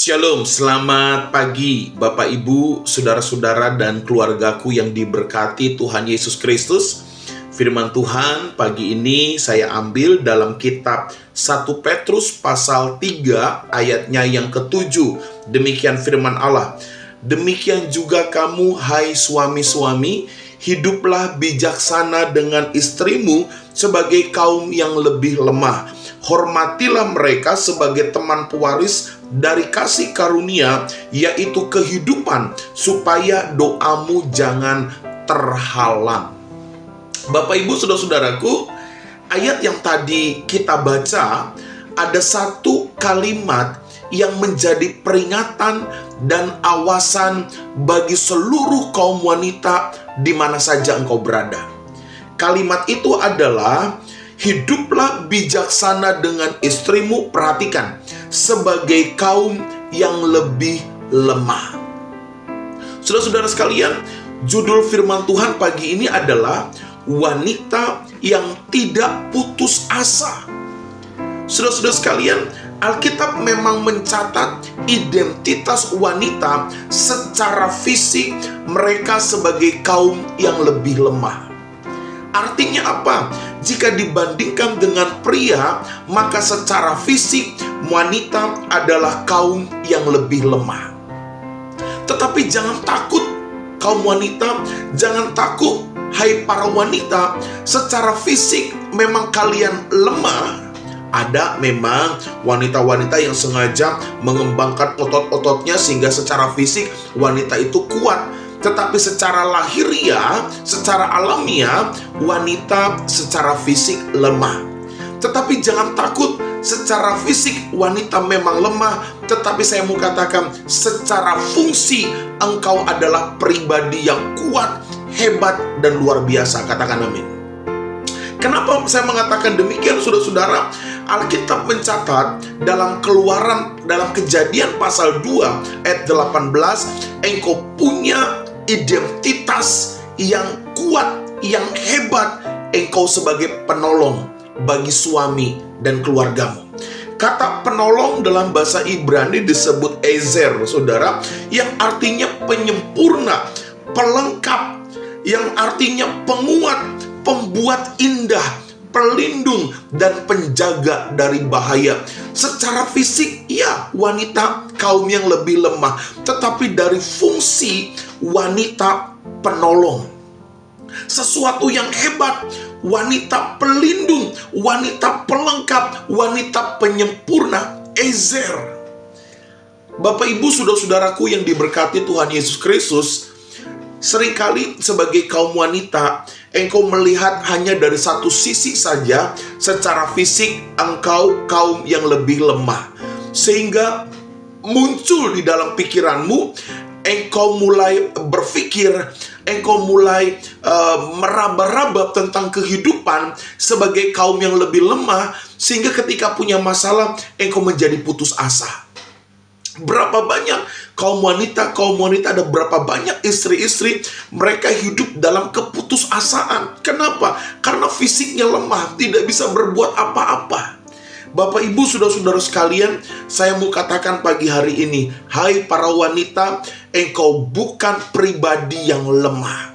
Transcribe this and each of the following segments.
Shalom, selamat pagi Bapak Ibu, saudara-saudara dan keluargaku yang diberkati Tuhan Yesus Kristus. Firman Tuhan pagi ini saya ambil dalam kitab 1 Petrus pasal 3 ayatnya yang ke-7. Demikian firman Allah. Demikian juga kamu, hai suami-suami, hiduplah bijaksana dengan istrimu sebagai kaum yang lebih lemah. Hormatilah mereka sebagai teman pewaris dari kasih karunia, yaitu kehidupan, supaya doamu jangan terhalang. Bapak Ibu saudara-saudaraku, ayat yang tadi kita baca, ada satu kalimat yang menjadi peringatan dan awasan bagi seluruh kaum wanita di mana saja engkau berada. Kalimat itu adalah, hiduplah bijaksana dengan istrimu, perhatikan, sebagai kaum yang lebih lemah. Saudara-saudara sekalian, judul firman Tuhan pagi ini adalah wanita yang tidak putus asa. Saudara-saudara sekalian, Alkitab memang mencatat identitas wanita secara fisik mereka sebagai kaum yang lebih lemah. Artinya apa? Jika dibandingkan dengan pria, maka secara fisik wanita adalah kaum yang lebih lemah. Tetapi jangan takut kaum wanita, jangan takut hai para wanita, secara fisik memang kalian lemah. Ada memang wanita-wanita yang sengaja mengembangkan otot-ototnya sehingga secara fisik wanita itu kuat. Tetapi secara lahiriah, secara alamiah, wanita secara fisik lemah. Tetapi jangan takut, secara fisik wanita memang lemah, tetapi saya mau katakan, secara fungsi engkau adalah pribadi yang kuat, hebat, dan luar biasa. Katakan amin. Kenapa saya mengatakan demikian, saudara-saudara? Alkitab mencatat dalam Keluaran, dalam Kejadian pasal 2 ayat 18, engkau punya identitas yang kuat, yang hebat, engkau sebagai penolong bagi suami dan keluargamu. Kata penolong dalam bahasa Ibrani disebut ezer, saudara, yang artinya penyempurna, pelengkap, yang artinya penguat, pembuat indah, pelindung, dan penjaga dari bahaya. Secara fisik, ya, wanita kaum yang lebih lemah, tetapi dari fungsi wanita penolong, sesuatu yang hebat, wanita pelindung, wanita pelengkap, wanita penyempurna, ezer. Bapak Ibu saudara-saudaraku yang diberkati Tuhan Yesus Kristus, seringkali sebagai kaum wanita, engkau melihat hanya dari satu sisi saja. Secara fisik engkau kaum yang lebih lemah, sehingga muncul di dalam pikiranmu, engkau mulai berpikir, engkau mulai meraba-raba tentang kehidupan sebagai kaum yang lebih lemah, sehingga ketika punya masalah, engkau menjadi putus asa. Berapa banyak kaum wanita, ada berapa banyak istri-istri, mereka hidup dalam keputusasaan. Kenapa? Karena fisiknya lemah, tidak bisa berbuat apa-apa. Bapak Ibu saudara-saudara sekalian, saya mau katakan pagi hari ini, hai para wanita, engkau bukan pribadi yang lemah.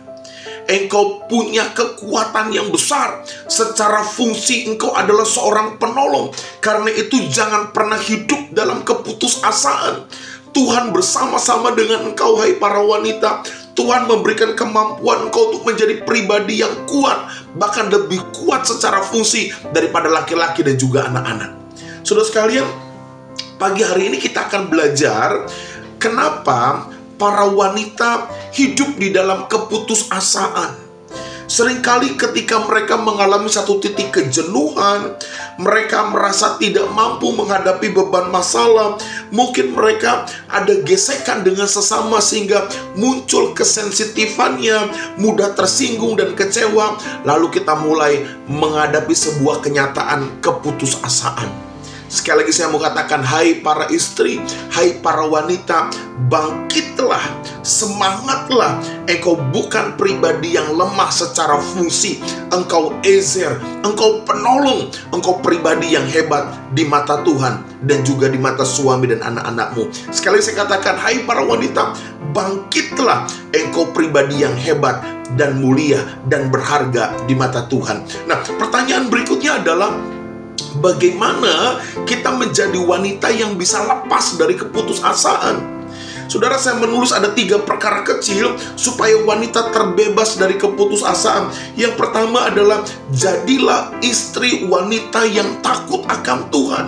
Engkau punya kekuatan yang besar. Secara fungsi engkau adalah seorang penolong. Karena itu jangan pernah hidup dalam keputusasaan. Tuhan bersama-sama dengan engkau, hai para wanita. Tuhan memberikan kemampuan engkau untuk menjadi pribadi yang kuat, bahkan lebih kuat secara fungsi daripada laki-laki dan juga anak-anak. Saudara sekalian, pagi hari ini kita akan belajar kenapa para wanita hidup di dalam keputusasaan. Seringkali ketika mereka mengalami satu titik kejenuhan, mereka merasa tidak mampu menghadapi beban masalah, mungkin mereka ada gesekan dengan sesama sehingga muncul kesensitifannya, mudah tersinggung dan kecewa, lalu kita mulai menghadapi sebuah kenyataan keputusasaan. Sekali lagi saya mau katakan, hai para istri, hai para wanita, bangkitlah semangatlah. Engkau bukan pribadi yang lemah secara fungsi. Engkau Ezer, engkau penolong, engkau pribadi yang hebat di mata Tuhan dan juga di mata suami dan anak-anakmu. Sekali saya katakan, hai para wanita, bangkitlah, engkau pribadi yang hebat dan mulia dan berharga di mata Tuhan. Nah, pertanyaan berikutnya adalah, bagaimana kita menjadi wanita yang bisa lepas dari keputusasaan? Saudara, saya menulis ada 3 perkara kecil supaya wanita terbebas dari keputusasaan. Yang pertama adalah, jadilah istri wanita yang takut akan Tuhan.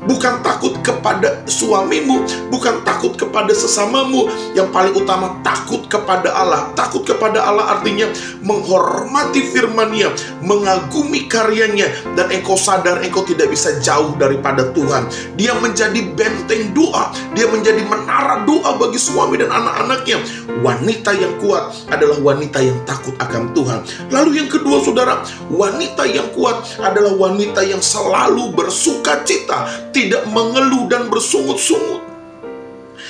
Bukan takut kepada suamimu, bukan takut kepada sesamamu. Yang paling utama, takut kepada Allah. Takut kepada Allah artinya menghormati firman-Nya, mengagumi karyanya, dan engkau sadar engkau tidak bisa jauh daripada Tuhan. Dia menjadi benteng doa, dia menjadi menara doa bagi suami dan anak-anaknya. Wanita yang kuat adalah wanita yang takut akan Tuhan. Lalu yang kedua, saudara, wanita yang kuat adalah wanita yang selalu bersuka cita, tidak mengeluh dan bersungut-sungut.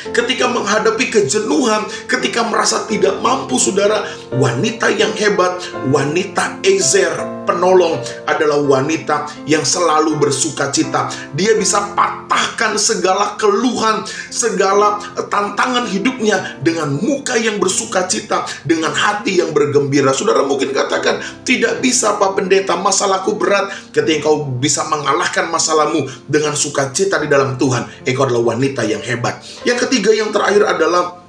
Ketika menghadapi kejenuhan, ketika merasa tidak mampu, saudara, wanita yang hebat, wanita Ezer, penolong, adalah wanita yang selalu bersuka cita. Dia bisa patahkan segala keluhan, segala tantangan hidupnya dengan muka yang bersuka cita, dengan hati yang bergembira. Saudara mungkin katakan, tidak bisa Pak Pendeta, masalahku berat. Ketika engkau bisa mengalahkan masalahmu dengan sukacita di dalam Tuhan, engkau adalah wanita yang hebat. Yang ketiga, yang terakhir adalah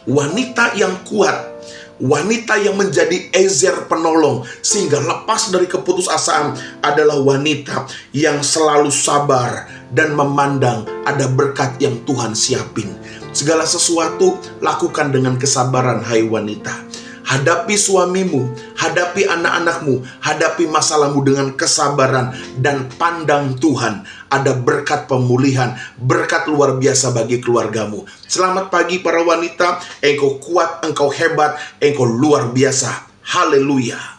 wanita yang kuat. Wanita yang menjadi Ezer, penolong, sehingga lepas dari keputusasaan, adalah wanita yang selalu sabar dan memandang ada berkat yang Tuhan siapin. Segala sesuatu lakukan dengan kesabaran, hai wanita. Hadapi suamimu, hadapi anak-anakmu, hadapi masalahmu dengan kesabaran, dan pandang Tuhan. Ada berkat pemulihan, berkat luar biasa bagi keluargamu. Selamat pagi para wanita, engkau kuat, engkau hebat, engkau luar biasa. Haleluya.